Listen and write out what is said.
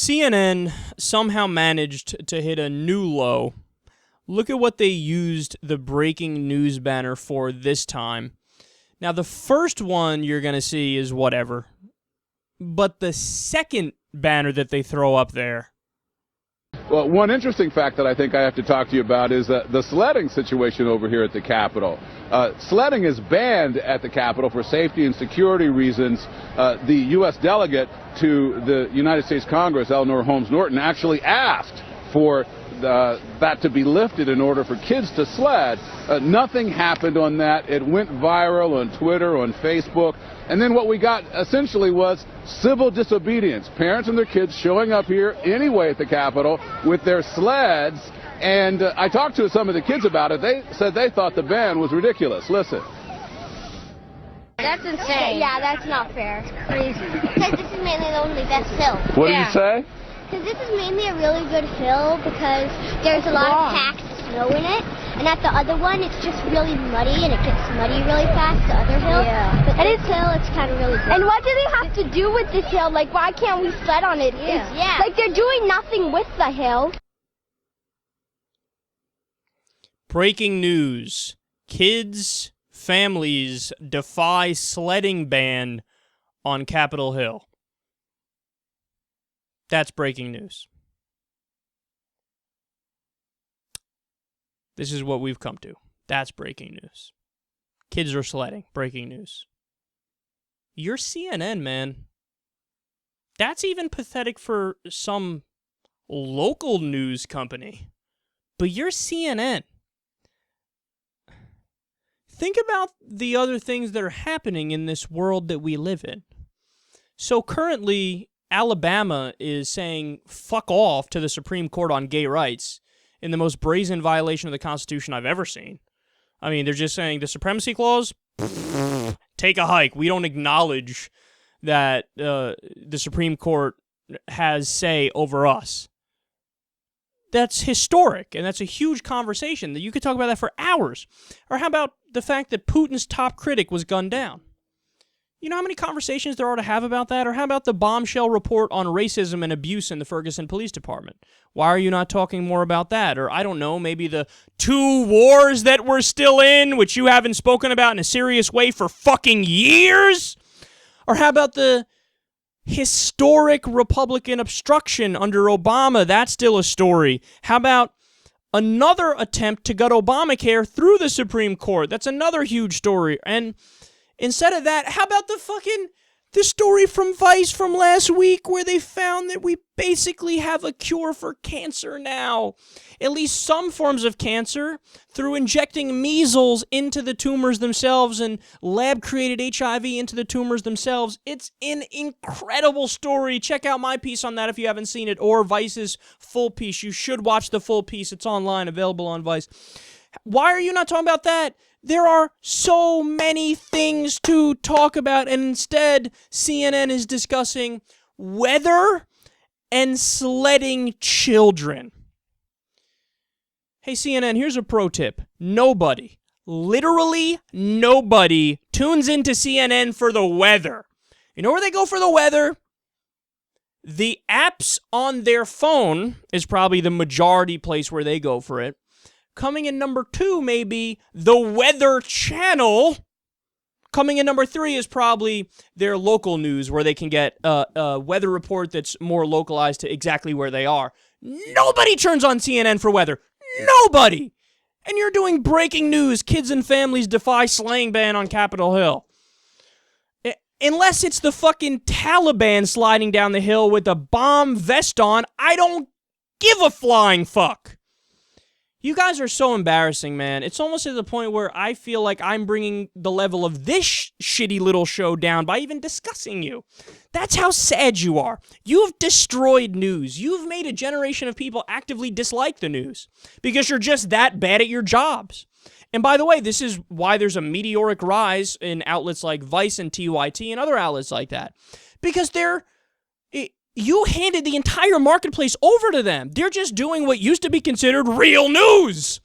CNN somehow managed to hit a new low. Look at what they used the breaking news banner for this time. Now, the first one you're going to see is whatever. But the second banner that they throw up there. Well, one interesting fact that I think I have to talk to you about is the sledding situation over here at the Capitol. Sledding is banned at the Capitol for safety and security reasons. The U.S. delegate to the United States Congress, Eleanor Holmes Norton, actually asked for that to be lifted in order for kids to sled. Nothing happened on that. It went viral on Twitter, on Facebook. And then what we got essentially was civil disobedience. Parents and their kids showing up here anyway at the Capitol with their sleds. And I talked to some of the kids about it. They said they thought the ban was ridiculous. Listen. That's insane. Yeah, that's not fair. It's crazy. Because this is mainly the only best hill. What did you say? Because this is mainly a really good hill because there's a lot of packed snow in it. And at the other one, it's just really muddy and it gets muddy really fast, the other hill. Yeah. But this hill, it's kind of really good. And what do they have to do with this hill? Like, why can't we sled on it? Yeah. Like, they're doing nothing with the hill. Breaking news. Kids, families defy sledding ban on Capitol Hill. That's breaking news. This is what we've come to. That's breaking news. Kids are sledding. Breaking news. You're CNN, man. That's even pathetic for some local news company. But you're CNN. Think about the other things that are happening in this world that we live in. So currently, Alabama is saying fuck off to the Supreme Court on gay rights in the most brazen violation of the Constitution I've ever seen. I mean, they're just saying the Supremacy Clause, take a hike. We don't acknowledge that the Supreme Court has say over us. That's historic, and that's a huge conversation that you could talk about that for hours. Or how about the fact that Putin's top critic was gunned down? You know how many conversations there are to have about that? Or how about the bombshell report on racism and abuse in the Ferguson Police Department? Why are you not talking more about that? Or, I don't know, maybe the 2 wars that we're still in, which you haven't spoken about in a serious way for fucking years? Or how about the historic Republican obstruction under Obama? That's still a story. How about another attempt to gut Obamacare through the Supreme Court? That's another huge story. And instead of that, how about the story from Vice from last week where they found that we basically have a cure for cancer now? At least some forms of cancer, through injecting measles into the tumors themselves and lab-created HIV into the tumors themselves. It's an incredible story. Check out my piece on that if you haven't seen it, or Vice's full piece. You should watch the full piece. It's online, available on Vice. Why are you not talking about that? There are so many things to talk about, and instead, CNN is discussing weather and sledding children. Hey, CNN, here's a pro tip. Nobody, literally nobody, tunes into CNN for the weather. You know where they go for the weather? The apps on their phone is probably the majority place where they go for it. Coming in number 2 may be the Weather Channel. Coming in number 3 is probably their local news, where they can get a weather report that's more localized to exactly where they are. Nobody turns on CNN for weather. Nobody! And you're doing breaking news. Kids and families defy slaying ban on Capitol Hill. Unless it's the fucking Taliban sliding down the hill with a bomb vest on, I don't give a flying fuck. You guys are so embarrassing, man. It's almost to the point where I feel like I'm bringing the level of this shitty little show down by even discussing you. That's how sad you are. You've destroyed news. You've made a generation of people actively dislike the news because you're just that bad at your jobs. And by the way, this is why there's a meteoric rise in outlets like Vice and TYT and other outlets like that. Because you handed the entire marketplace over to them. They're just doing what used to be considered real news.